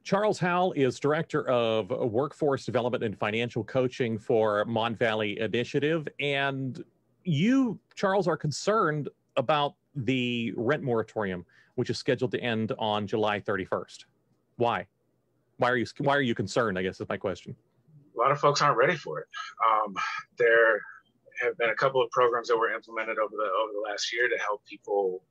Charles Howell is Director of Workforce Development and Financial Coaching for Mon Valley Initiative. And you, Charles, are concerned about the rent moratorium, which is scheduled to end on July 31st. Why? Why are you concerned, I guess is my question. A lot of folks aren't ready for it. There have been a couple of programs that were implemented over the last year to help people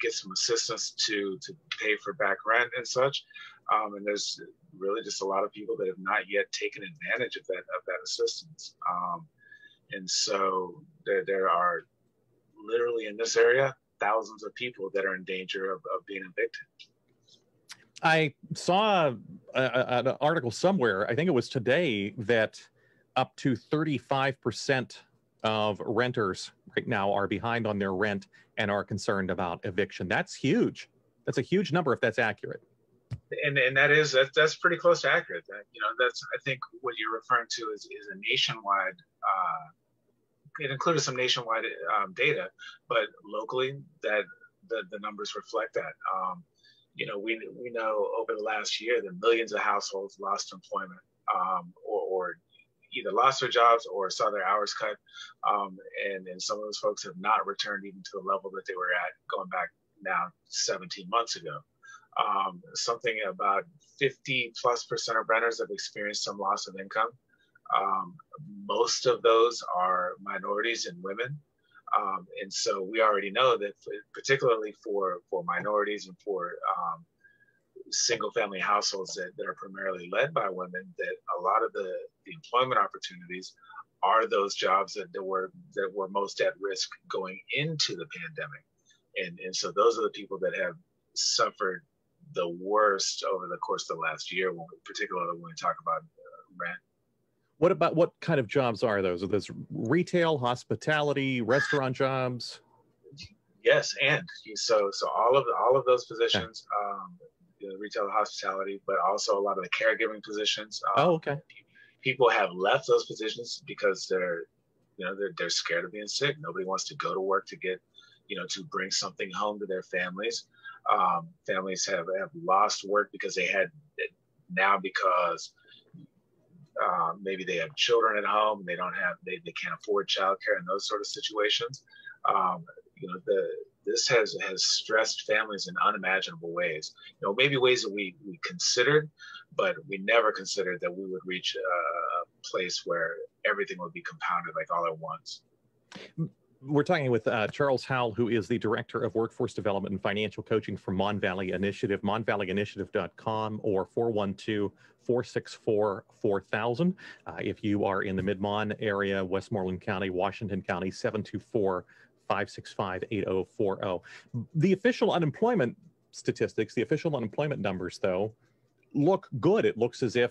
get some assistance to pay for back rent and such. And there's really just a lot of people that have not yet taken advantage of that assistance. And so there are literally in this area thousands of people that are in danger of being evicted. I saw an article somewhere, I think it was today, that up to 35% of renters right now are behind on their rent and are concerned about eviction. That's huge. That's a huge number if that's accurate. And that's pretty close to accurate. That's, I think what you're referring to is a nationwide, it included some nationwide data, but locally that the numbers reflect that. We know over the last year that millions of households lost employment or either lost their jobs or saw their hours cut. And some of those folks have not returned even to the level that they were at going back now 17 months ago. Something about 50+% of renters have experienced some loss of income. Most of those are minorities and women. And so we already know that particularly for minorities and for single family households that are primarily led by women, that a lot of the employment opportunities are those jobs that were most at risk going into the pandemic. And so those are the people that have suffered the worst over the course of the last year, particularly when we talk about rent. What kind of jobs are those? Are those retail, hospitality, restaurant jobs? Yes, and so all of those positions, retail, hospitality, but also a lot of the caregiving positions. Okay. People have left those positions because they're scared of being sick. Nobody wants to go to work to get, to bring something home to their families. Families have lost work because maybe they have children at home, they can't afford childcare and those sort of situations. This has stressed families in unimaginable ways. Maybe ways that we considered, but we never considered that we would reach a place where everything would be compounded like all at once. We're talking with Charles Howell, who is the Director of Workforce Development and Financial Coaching for Mon Valley Initiative, monvalleyinitiative.com or 412-464-4000. If you are in the Mid-Mon area, Westmoreland County, Washington County, 724-565-8040. The official unemployment statistics, the official unemployment numbers, though, look good. It looks as if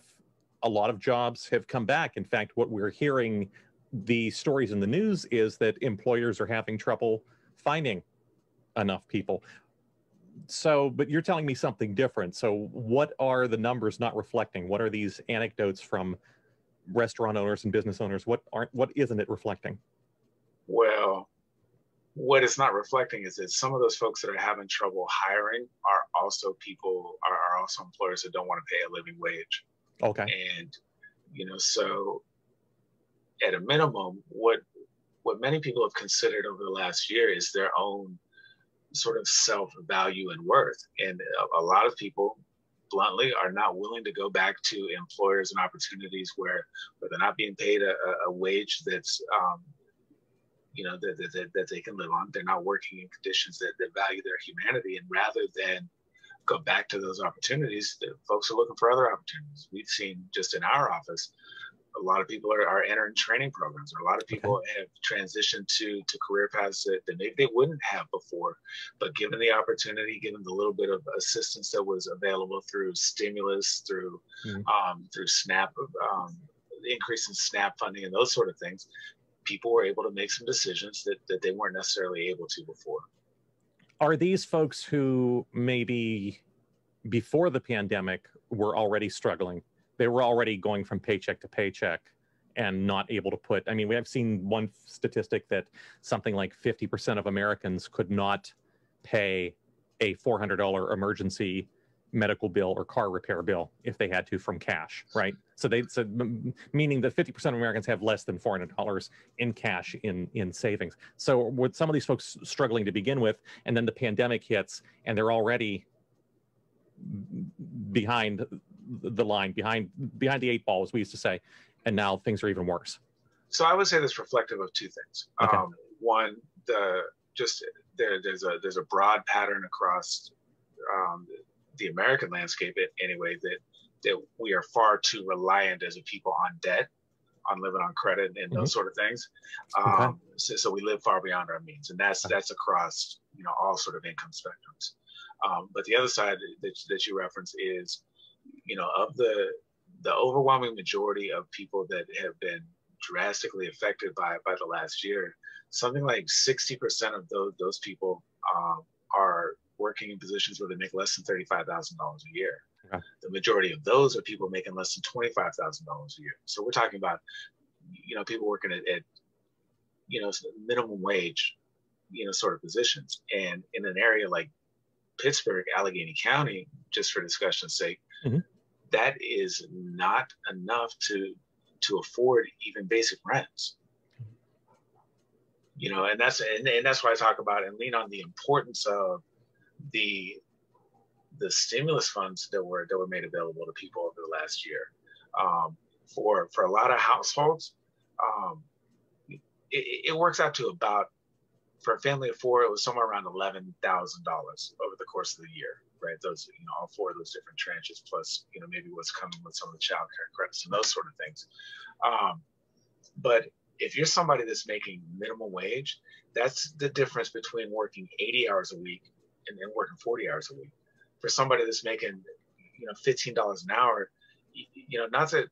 a lot of jobs have come back. In fact, what we're hearing, the stories in the news, is that employers are having trouble finding enough people. So, but you're telling me something different. So what are the numbers not reflecting? What are these anecdotes from restaurant owners and business owners? What isn't it reflecting? Well, what it's not reflecting is that some of those folks that are having trouble hiring are also employers that don't want to pay a living wage. Okay. And, so at a minimum, what many people have considered over the last year is their own sort of self-value and worth. And a lot of people, bluntly, are not willing to go back to employers and opportunities where they're not being paid a wage that's, that they can live on. They're not working in conditions that value their humanity. And rather than go back to those opportunities, the folks are looking for other opportunities. We've seen just in our office, a lot of people are entering training programs, or a lot of people have transitioned to career paths that maybe they wouldn't have before. But given the opportunity, given the little bit of assistance that was available through stimulus, through SNAP, the increase in SNAP funding and those sort of things, people were able to make some decisions that they weren't necessarily able to before. Are these folks who maybe before the pandemic were already struggling? They were already going from paycheck to paycheck and not able to put, I mean, we have seen one statistic that something like 50% of Americans could not pay a $400 emergency medical bill or car repair bill if they had to from cash, right? So they said, meaning that 50% of Americans have less than $400 in cash in savings. So with some of these folks struggling to begin with, and then the pandemic hits and they're already behind the line, behind the eight ball, as we used to say, and now things are even worse. So I would say that's reflective of two things. Okay. One, there's a broad pattern across the American landscape anyway, that we are far too reliant as a people on debt, on living on credit and those sort of things. So we live far beyond our means, and that's across all sort of income spectrums. But the other side that you reference is, of the overwhelming majority of people that have been drastically affected by the last year, something like 60% of those people are working in positions where they make less than $35,000 a year. Okay. The majority of those are people making less than $25,000 a year. So we're talking about, people working at minimum wage, sort of positions. And in an area like Pittsburgh, Allegheny County, just for discussion's sake, that is not enough to afford even basic rents. And that's why I talk about and lean on the importance of the stimulus funds that were made available to people over the last year. For a lot of households, it works out to about, for a family of four, it was somewhere around $11,000 over the course of the year, right? Those, all four of those different tranches, plus, maybe what's coming with some of the child care credits and those sort of things. But if you're somebody that's making minimum wage, that's the difference between working 80 hours a week and then working 40 hours a week. For somebody that's making, $15 an hour, not that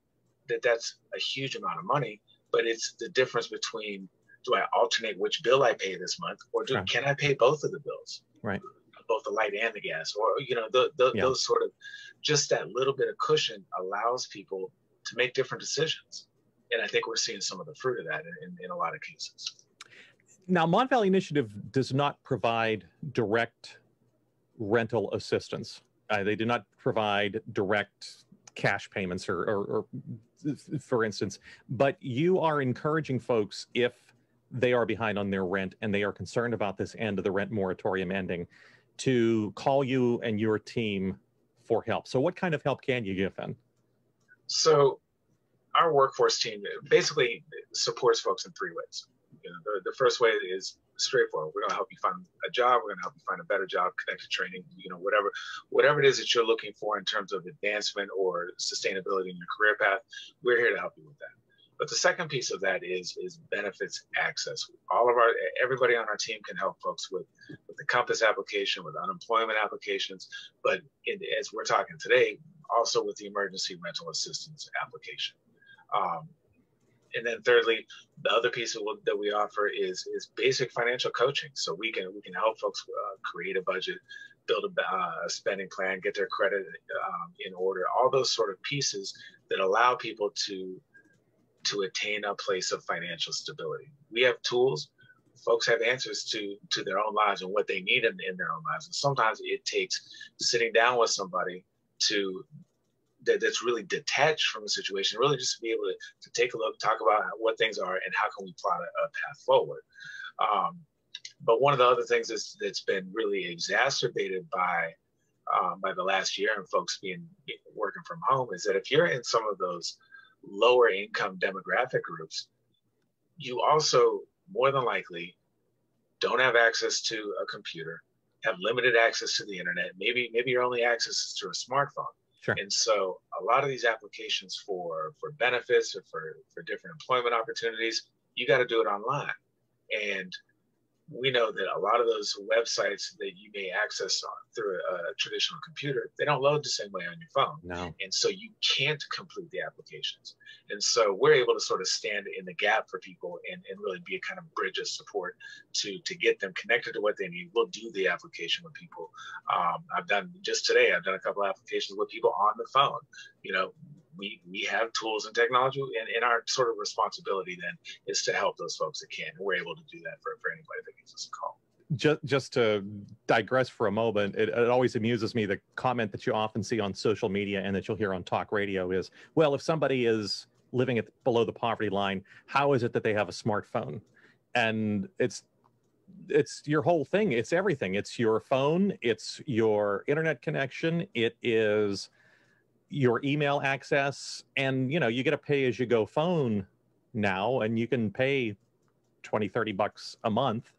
that's a huge amount of money, but it's the difference between, do I alternate which bill I pay this month, or can I pay both of the bills? Right. Both the light and the gas, or, those sort of, just that little bit of cushion allows people to make different decisions. And I think we're seeing some of the fruit of that in a lot of cases. Now, Mon Valley Initiative does not provide direct rental assistance. They do not provide direct cash payments or for instance, but you are encouraging folks, if they are behind on their rent and they are concerned about this end of the rent moratorium ending, to call you and your team for help. So what kind of help can you give then? So our workforce team basically supports folks in three ways. The first way is straightforward. We're going to help you find a job. We're going to help you find a better job, connected training, whatever it is that you're looking for in terms of advancement or sustainability in your career path. We're here to help you with that. But the second piece of that is benefits access. Everybody on our team can help folks with the Compass application, with unemployment applications, but as we're talking today, also with the emergency rental assistance application. And then thirdly, the other piece that we offer is basic financial coaching. So we can help folks create a budget, build a spending plan, get their credit in order, all those sort of pieces that allow people to attain a place of financial stability. We have tools. Folks have answers to their own lives and what they need in their own lives. And sometimes it takes sitting down with somebody that's really detached from the situation, really just to be able to take a look, talk about what things are and how can we plot a path forward. But one of the other things that's been really exacerbated by the last year and folks working from home is that if you're in some of those lower income demographic groups, you also more than likely don't have access to a computer, have limited access to the internet. Maybe your only access is to a smartphone. Sure. And so a lot of these applications for benefits or for different employment opportunities, you got to do it online. And we know that a lot of those websites that you may access through a traditional computer, they don't load the same way on your phone. No. And so you can't complete the applications. And so we're able to sort of stand in the gap for people and really be a kind of bridge of support to get them connected to what they need. We'll do the application with people. Just today, I've done a couple of applications with people on the phone. We have tools and technology, and our sort of responsibility then is to help those folks that can. And we're able to do that for anybody that gives us a call. just to digress for a moment, it always amuses me, the comment that you often see on social media and that you'll hear on talk radio is, well, if somebody is living below the poverty line, how is it that they have a smartphone? And it's your whole thing. It's everything. It's your phone. It's your internet connection. It is your email access. And, you know, you get a pay-as-you-go phone now, and you can pay $20-30 a month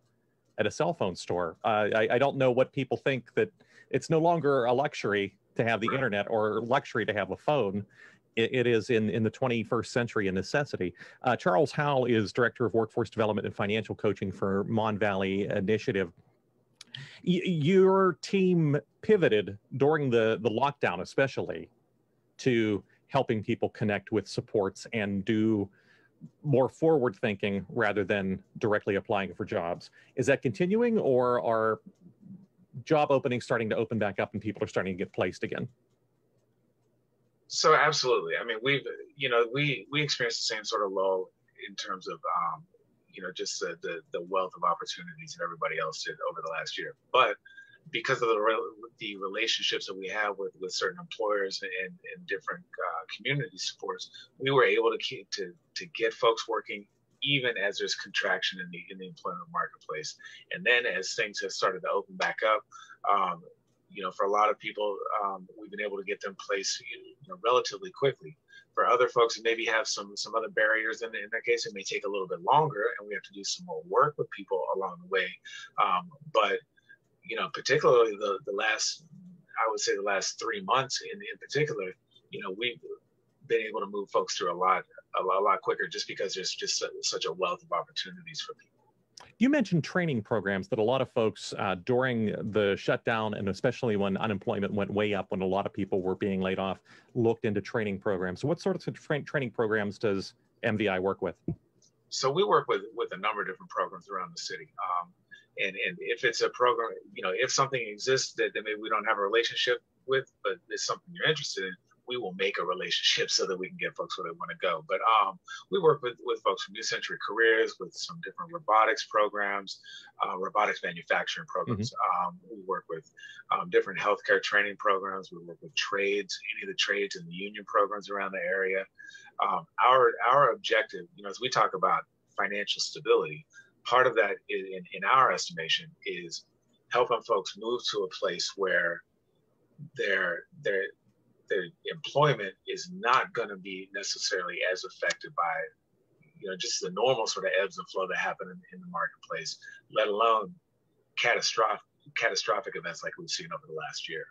at a cell phone store. I don't know what people think, that it's no longer a luxury to have the internet or luxury to have a phone. It is in the 21st century a necessity. Charles Howell is Director of Workforce Development and Financial Coaching for Mon Valley Initiative. Your team pivoted during the lockdown, especially, to helping people connect with supports and do more forward thinking rather than directly applying for jobs. Is that continuing, or are job openings starting to open back up and people are starting to get placed again? So absolutely. I mean, we experienced the same sort of lull in terms of, just the wealth of opportunities that everybody else did over the last year. But because of the relationships that we have with certain employers and different community supports, we were able to get folks working even as there's contraction in the employment marketplace. And then as things have started to open back up, for a lot of people, we've been able to get them placed relatively quickly. For other folks who maybe have some other barriers, in that case, it may take a little bit longer, and we have to do some more work with people along the way. But particularly the last 3 months in particular, we've been able to move folks through a lot quicker, just because there's just such a wealth of opportunities for people. You mentioned training programs that a lot of folks during the shutdown, and especially when unemployment went way up, when a lot of people were being laid off, looked into training programs. So what sorts of training programs does MVI work with? So we work with a number of different programs around the city. And if it's a program, if something exists that maybe we don't have a relationship with, but it's something you're interested in, we will make a relationship so that we can get folks where they want to go. But we work with folks from New Century Careers, with some different robotics programs, robotics manufacturing programs. We work with different healthcare training programs. We work with trades, any of the trades and the union programs around the area. Our objective, as we talk about financial stability, part of that in our estimation is helping folks move to a place where their employment is not going to be necessarily as affected by, just the normal sort of ebbs and flow that happen in the marketplace, let alone catastrophic events like we've seen over the last year.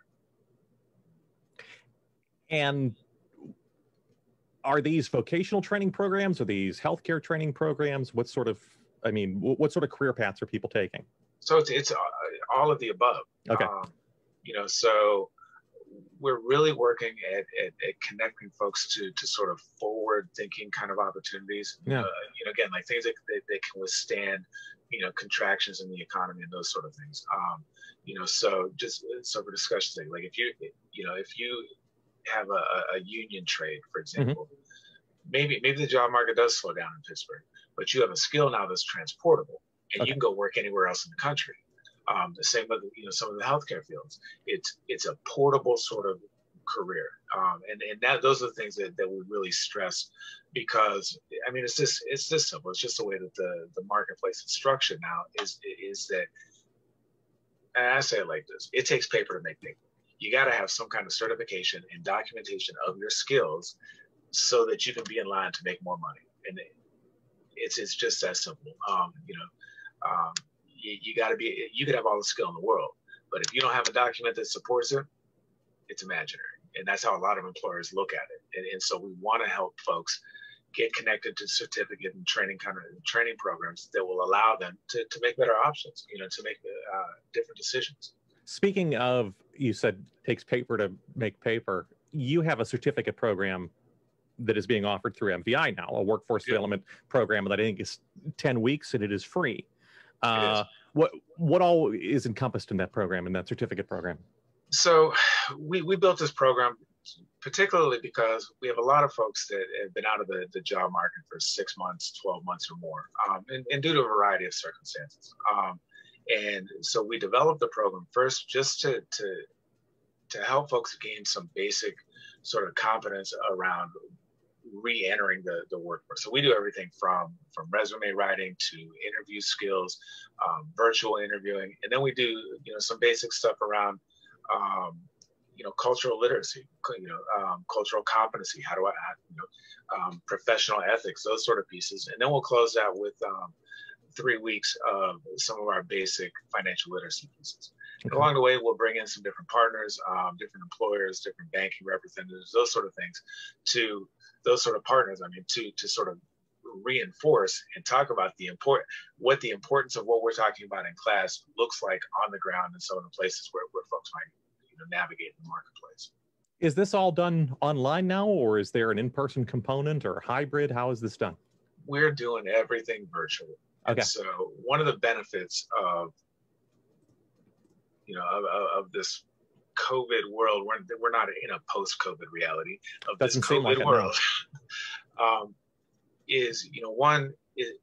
And are these vocational training programs? Are these healthcare training programs? What sort of career paths are people taking? So it's all of the above. Okay. So we're really working at connecting folks to sort of forward-thinking kind of opportunities. Yeah. Again, like things that can withstand, contractions in the economy and those sort of things. So just for discussion's sake, like if you have a union trade, for example, maybe the job market does slow down in Pittsburgh, but you have a skill now that's transportable, and you can go work anywhere else in the country. The same with some of the healthcare fields. It's a portable sort of career, and those are the things that we really stress, because it's this simple. It's just the way that the marketplace is structured now. Is that, and I say it like this: it takes paper to make paper. You got to have some kind of certification and documentation of your skills so that you can be in line to make more money. And it's just that simple. You could have all the skill in the world, but if you don't have a document that supports it, it's imaginary. And that's how a lot of employers look at it. And so we want to help folks get connected to certificate and training programs that will allow them to make better options, to make different decisions. Speaking of, you said takes paper to make paper, you have a certificate program that is being offered through MVI now, a workforce development program that I think is 10 weeks and it is free. What all is encompassed in that program, in that certificate program? So we built this program particularly because we have a lot of folks that have been out of the job market for 6 months, 12 months or more, and due to a variety of circumstances. And so we developed the program first just to help folks gain some basic sort of competence around re-entering the workforce. So we do everything from resume writing to interview skills, virtual interviewing, and then we do some basic stuff around cultural literacy, cultural competency. How do I, professional ethics, those sort of pieces, and then we'll close out with 3 weeks of some of our basic financial literacy pieces. Okay. Along the way, we'll bring in some different partners, different employers, different banking representatives, those sort of things, to those sort of partners. To sort of reinforce and talk about what the importance of what we're talking about in class looks like on the ground in some of the places where folks might navigate the marketplace. Is this all done online now, or is there an in-person component or hybrid? How is this done? We're doing everything virtually. Okay. And so one of the benefits of of this COVID world, we're not in a post-COVID reality of this COVID world, is one is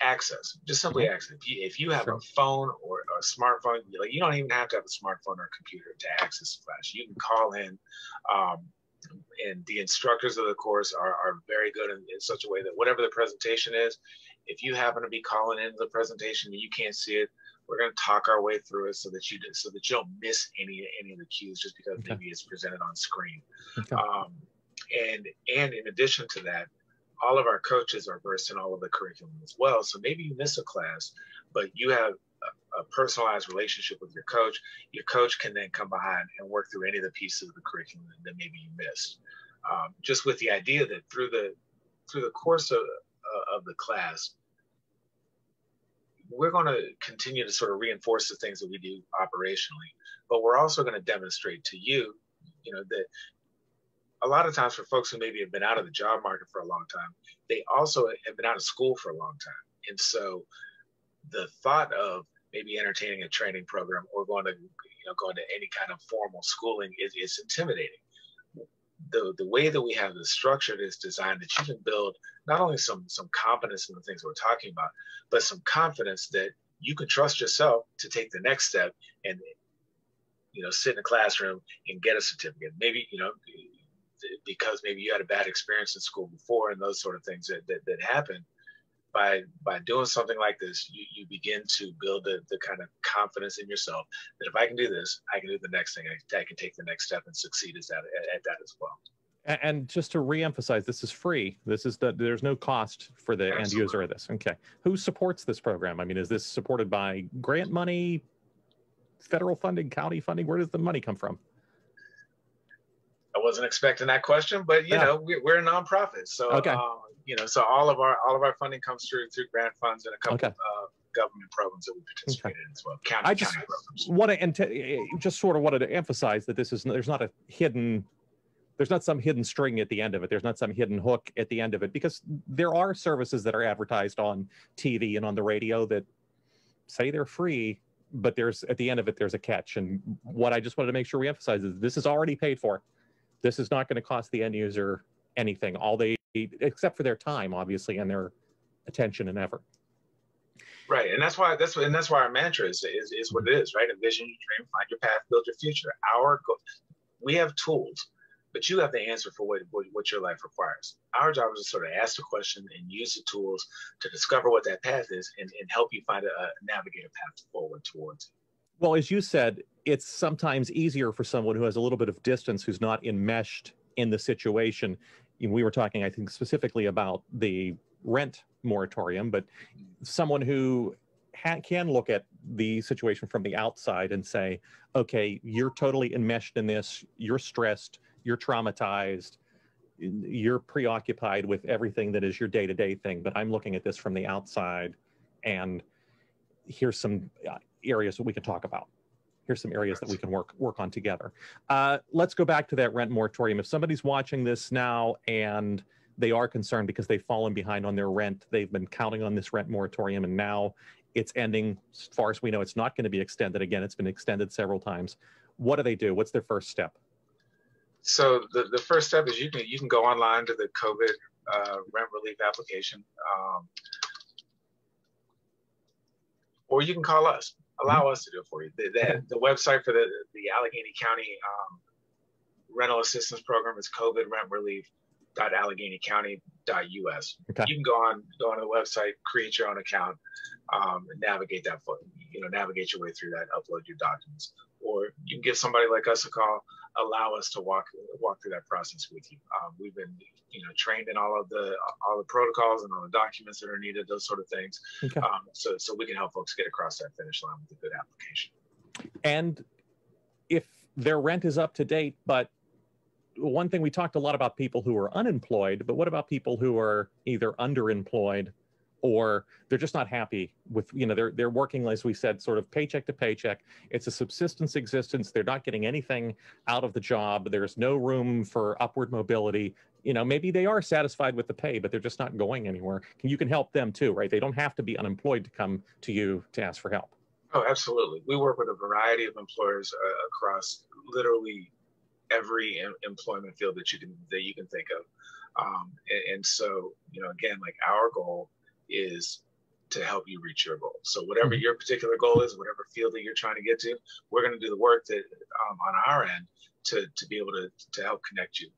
access, just simply access. If you have a phone or a smartphone, you don't even have to have a smartphone or a computer to access the class. You can call in, and the instructors of the course are very good in such a way that whatever the presentation is, if you happen to be calling into the presentation and you can't see it, we're going to talk our way through it so that you don't miss any of the cues just because maybe it's presented on screen. And in addition to that, all of our coaches are versed in all of the curriculum as well. So maybe you miss a class, but you have a personalized relationship with your coach. Your coach can then come behind and work through any of the pieces of the curriculum that maybe you missed. Just with the idea that through the course of the class, we're going to continue to sort of reinforce the things that we do operationally, but we're also going to demonstrate to you, that a lot of times for folks who maybe have been out of the job market for a long time, they also have been out of school for a long time. And so the thought of maybe entertaining a training program or going to any kind of formal schooling is intimidating. The way that we have this structured is designed that you can build not only some competence in the things we're talking about, but some confidence that you can trust yourself to take the next step and sit in a classroom and get a certificate. Maybe because maybe you had a bad experience in school before and those sort of things that happen. By doing something like this, you begin to build the kind of confidence in yourself that if I can do this, I can do the next thing. I can take the next step and succeed at that as well. And just to reemphasize, this is free. There's no cost for the end user of this. Okay. Who supports this program? Is this supported by grant money, federal funding, county funding? Where does the money come from? I wasn't expecting that question, but we're a nonprofit, so so all of our funding comes through grant funds and a couple of government programs that we participate in as well. County programs. Just sort of wanted to emphasize that there's not some hidden string at the end of it. There's not some hidden hook at the end of it, because there are services that are advertised on TV and on the radio that say they're free, but at the end of it, there's a catch. And what I just wanted to make sure we emphasize is this is already paid for. This is not going to cost the end user anything, except for their time, obviously, and their attention and effort. Right, and that's why our mantra is what it is, right? Envision your dream, find your path, build your future. We have tools, but you have the answer for what your life requires. Our job is to sort of ask the question and use the tools to discover what that path is and help you find navigate a path forward towards it. Well, as you said, it's sometimes easier for someone who has a little bit of distance, who's not enmeshed in the situation. We were talking, I think, specifically about the rent moratorium, but someone who can look at the situation from the outside and say, okay, you're totally enmeshed in this, you're stressed, you're traumatized, you're preoccupied with everything that is your day-to-day thing, but I'm looking at this from the outside, and here's some areas that we can talk about. Here's some areas that we can work on together. Let's go back to that rent moratorium. If somebody's watching this now and they are concerned because they've fallen behind on their rent, they've been counting on this rent moratorium, and now it's ending. As far as we know, it's not going to be extended again. It's been extended several times. What do they do? What's their first step? So the first step is you can go online to the COVID rent relief application. or you can call us. Allow us to do it for you. The website for the Allegheny County rental assistance program is covidrentrelief.alleghenycounty.us. Okay. You can go on the website, create your own account, and navigate navigate your way through that, upload your documents, or you can give somebody like us a call. Allow us to walk through that process with you. We've been trained in all the protocols and all the documents that are needed, those sort of things. Okay. So we can help folks get across that finish line with a good application. And if their rent is up to date, but one thing, we talked a lot about people who are unemployed, but what about people who are either underemployed or they're just not happy with, they're working, as we said, sort of paycheck to paycheck. It's a subsistence existence. They're not getting anything out of the job. There's no room for upward mobility. Maybe they are satisfied with the pay, but they're just not going anywhere. You can help them too, right? They don't have to be unemployed to come to you to ask for help. Oh, absolutely. We work with a variety of employers across literally every employment field that you can think of. And so, again, like, our goal is to help you reach your goal. So whatever your particular goal is, whatever field that you're trying to get to, we're going to do the work that on our end to be able to help connect you,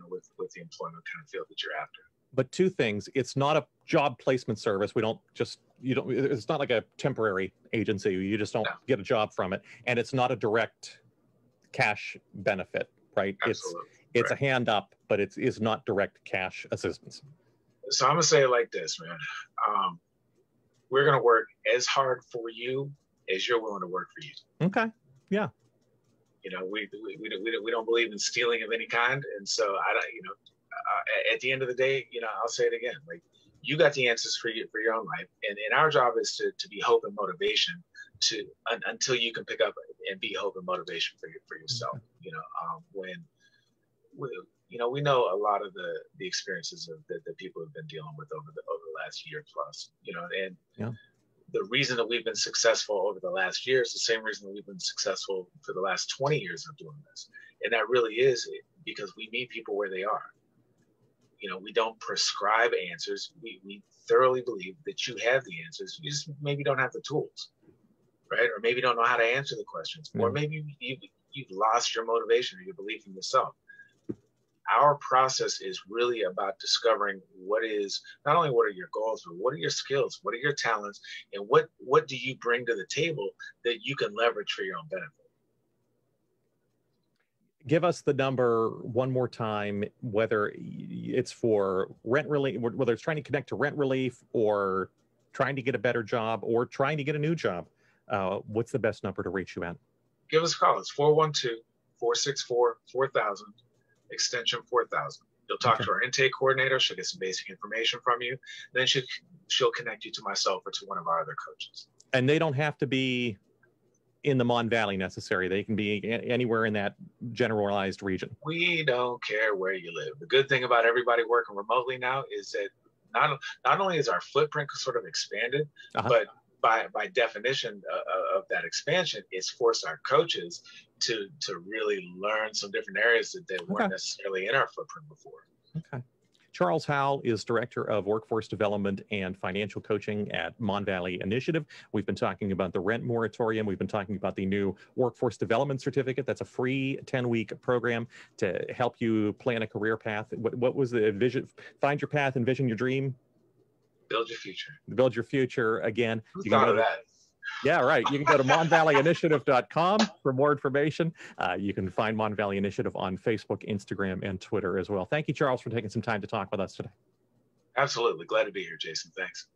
with the employment kind of field that you're after. But two things: it's not a job placement service. It's not like a temporary agency. You just don't get a job from it. And it's not a direct cash benefit, right? Absolutely. It's a hand up, but it is not direct cash assistance. So I'm going to say it like this, man. We're going to work as hard for you as you're willing to work for you. Okay. Yeah. We don't believe in stealing of any kind. And so at the end of the day, I'll say it again, like, you got the answers for your own life. And our job is to be hope and motivation until you can pick up and be hope and motivation for yourself. We know a lot of the experiences that people have been dealing with over the last year plus, and the reason that we've been successful over the last year is the same reason that we've been successful for the last 20 years of doing this. And that really is because we meet people where they are. We don't prescribe answers. We thoroughly believe that you have the answers. You just maybe don't have the tools, right? Or maybe don't know how to answer the questions, or maybe you've lost your motivation or your belief in yourself. Our process is really about discovering not only what are your goals, but what are your skills, what are your talents, and what do you bring to the table that you can leverage for your own benefit. Give us the number one more time, whether it's for rent relief, whether it's trying to connect to rent relief or trying to get a better job or trying to get a new job. What's the best number to reach you at? Give us a call. It's 412-464-4000, extension 4000. You'll talk to our intake coordinator. She'll get some basic information from you. Then she'll connect you to myself or to one of our other coaches. And they don't have to be in the Mon Valley necessary. They can be anywhere in that generalized region. We don't care where you live. The good thing about everybody working remotely now is that not only is our footprint sort of expanded, but by definition of that expansion, it's forced our coaches to really learn some different areas that weren't necessarily in our footprint before. Okay. Charles Howell is Director of Workforce Development and Financial Coaching at Mon Valley Initiative. We've been talking about the rent moratorium. We've been talking about the new Workforce Development Certificate. That's a free 10-week program to help you plan a career path. What was the vision? Find your path, envision your dream. Build your future. Build your future. Again, who thought of that? Yeah, right. You can go to monvalleyinitiative.com for more information. You can find Mon Valley Initiative on Facebook, Instagram, and Twitter as well. Thank you, Charles, for taking some time to talk with us today. Absolutely. Glad to be here, Jason. Thanks.